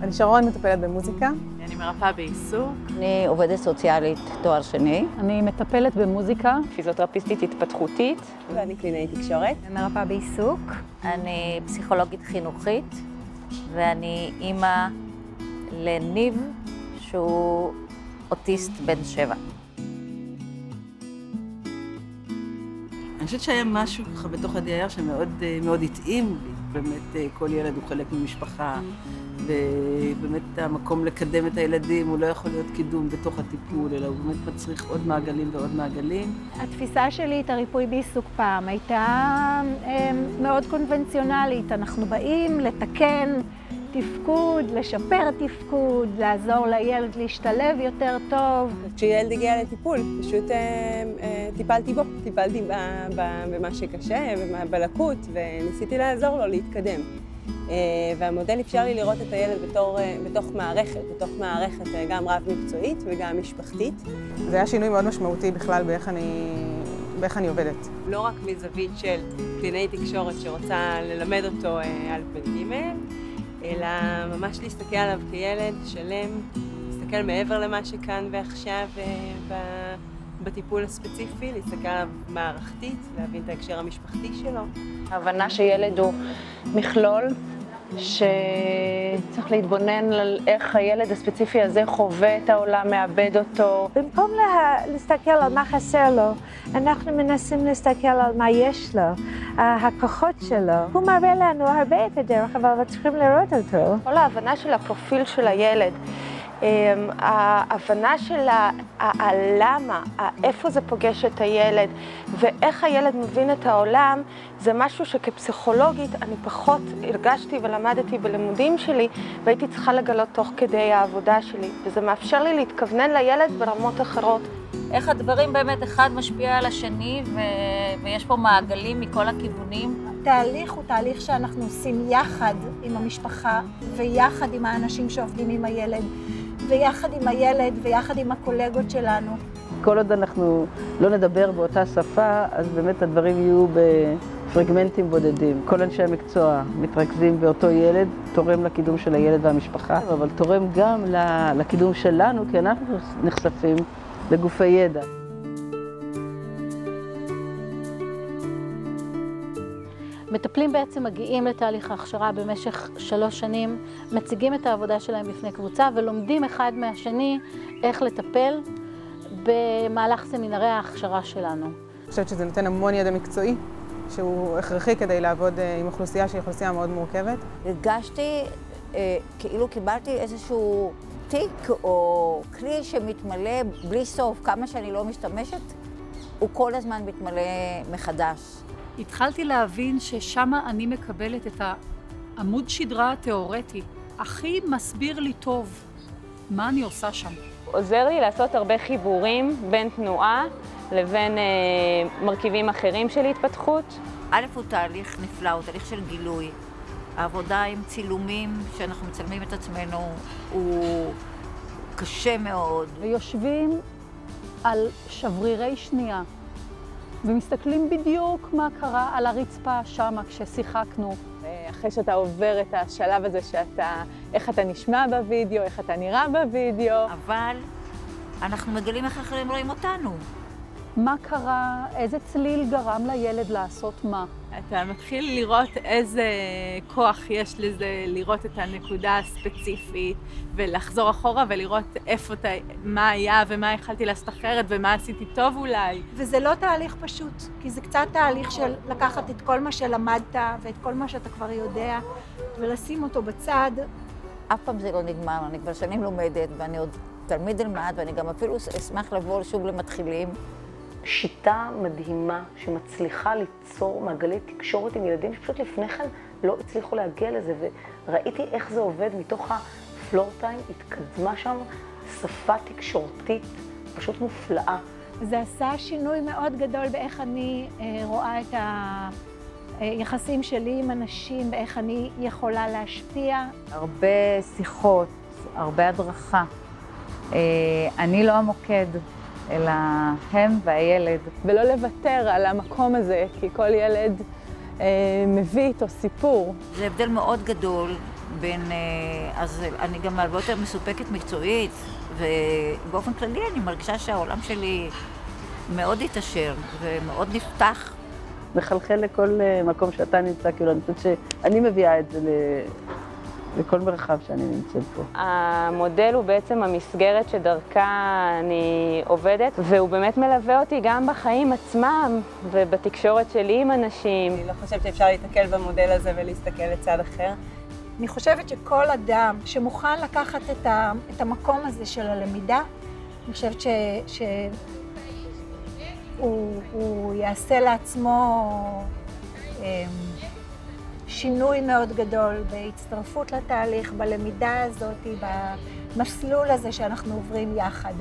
אני שרון, מטפלת במוזיקה. אני מרפאה בעיסוק. אני עובדת סוציאלית תואר שני. אני מטפלת במוזיקה. פיזיותרפיסטית התפתחותית. ואני קלינאית תקשורת. מרפאה בעיסוק. אני פסיכולוגית חינוכית, ואני אימא לניב שהוא אוטיסט בן 7. אני חושבת שהיה משהו ככה בתוך ה-DIR שמאוד התאים לי. באמת כל ילד הוא חלק ממשפחה, ובאמת המקום לקדם את הילדים הוא לא יכול להיות קידום בתוך הטיפול, אלא הוא באמת מצריך עוד מעגלים ועוד מעגלים. התפיסה שלי את הריפוי בעיסוק פעם הייתה מאוד קונבנציונלית. אנחנו באים לתקן תפקוד, לשפר תפקוד, לעזור לילד להשתלב יותר טוב. כשילד הגיע לטיפול, פשוט טיפלתי בו, טיפלתי במה שקשה, בלקות, וניסיתי לעזור לו להתקדם. והמודל אפשר לי לראות את הילד בתוך מערכת גם רב-מקצועית וגם משפחתית. זה היה שינוי מאוד משמעותי בכלל באיך אני עובדת. לא רק מזווית של קלינאית תקשורת שרוצה ללמד אותו על פ"ג, אלא ממש להסתכל עליו כילד שלם, להסתכל מעבר למה שכאן ועכשיו בטיפול הספציפי, להסתכל עליו מערכתית, להבין את ההקשר המשפחתי שלו. ההבנה שילד הוא מכלול, שצריך להתבונן על איך הילד הספציפי הזה חווה את העולם, מאבד אותו. במקום להסתכל על מה חסר לו, אנחנו מנסים להסתכל על מה יש לו, הכוחות שלו. הוא מראה לנו הרבה את הדרך, אבל צריכים לראות אותו. כל ההבנה של הפרופיל של הילד, ההבנה של הלמה, איפה זה פוגש את הילד ואיך הילד מבין את העולם, זה משהו שכפסיכולוגית אני פחות הרגשתי ולמדתי בלימודים שלי, והייתי צריכה לגלות תוך כדי העבודה שלי, וזה מאפשר לי להתכוונן לילד ברמות אחרות. איך הדברים באמת אחד משפיע על השני, ויש פה מעגלים מכל הכיוונים. התהליך הוא תהליך שאנחנו עושים יחד עם המשפחה, ויחד עם האנשים שעובדים עם הילד, ויחד עם הילד ויחד עם הקולגות שלנו. כל עוד אנחנו לא נדבר באותה שפה, אז באמת הדברים יהיו בפרגמנטים בודדים. כל אנשי המקצוע מתרכזים באותו ילד, תורם לקידום של הילד והמשפחה, אבל תורם גם לקידום שלנו, כי אנחנו נחשפים לגופי ידע. מטפלים בעצם מגיעים לתהליך ההכשרה במשך 3 שנים, מציגים את העבודה שלהם בפני קבוצה ולומדים אחד מהשני איך לטפל במהלך סמינרי ההכשרה שלנו. אני חושבת שזה נותן המון ידע מקצועי, שהוא הכרחי כדי לעבוד עם אוכלוסייה שהיא אוכלוסייה מאוד מורכבת. הרגשתי כאילו קיבלתי איזשהו תיק או כלי שמתמלא בלי סוף. כמה שאני לא משתמשת, הוא כל הזמן מתמלא מחדש. התחלתי להבין ששם אני מקבלת את העמוד שדרה התיאורטי. הכי מסביר לי טוב מה אני עושה שם. עוזר לי לעשות הרבה חיבורים בין תנועה לבין מרכיבים אחרים של התפתחות. א' הוא תהליך נפלא, הוא תהליך של גילוי. העבודה עם צילומים, שאנחנו מצלמים את עצמנו, הוא קשה מאוד. ויושבים על שברירי שנייה. ומסתכלים בדיוק מה קרה על הרצפה שמה כששיחקנו. אחרי שאתה עובר את השלב הזה איך אתה נשמע בווידאו, איך אתה נראה בווידאו. אבל אנחנו מגלים איך אחרים רואים אותנו. מה קרה, איזה צליל גרם לילד לעשות מה. אתה מתחיל לראות איזה כוח יש לזה, לראות את הנקודה הספציפית, ולחזור אחורה ולראות מה היה ומה יכלתי לעשות אחרת ומה עשיתי טוב אולי. וזה לא תהליך פשוט, כי זה קצת תהליך של לקחת את כל מה שלמדת ואת כל מה שאתה כבר יודע, ולשים אותו בצד. אף פעם זה לא נגמר, אני כבר שנים לומדת ואני עוד תלמיד אלמד, ואני גם אפילו אשמח לבוא שוב למתחילים. שיטה מדהימה שמצליחה ליצור מעגלי תקשורת עם ילדים שפשוט לפני כן לא הצליחו להגיע לזה, וראיתי איך זה עובד מתוך הפלור טיים, התקדמה שם שפה תקשורתית פשוט מופלאה. זה עשה שינוי מאוד גדול באיך אני רואה את היחסים שלי עם אנשים, באיך אני יכולה להשפיע. הרבה שיחות, הרבה הדרכה. אני לא המוקד, אלא הם והילד. ולא לוותר על המקום הזה, כי כל ילד מביא איתו סיפור. זה הבדל מאוד גדול אז אני גם הרבה יותר מסופקת מקצועית, ובאופן כללי אני מרגישה שהעולם שלי מאוד התעשר ומאוד נפתח. מחלחל לכל מקום שאתה נמצא, כאילו אני חושבת שאני מביאה את זה לכל מרחב שאני נמצאת פה. המודל הוא בעצם המסגרת שדרכה אני עובדת, והוא באמת מלווה אותי גם בחיים עצמם ובתקשורת שלי עם אנשים. אני לא חושבת שאפשר להתקל במודל הזה ולהסתכל לצד אחר. אני חושבת שכל אדם שמוכן לקחת את המקום הזה של הלמידה, אני חושבת שהוא יעשה לעצמו שינוי מאוד גדול בהצטרפות לתהליך, בלמידה הזאת, במסלול הזה שאנחנו עוברים יחד.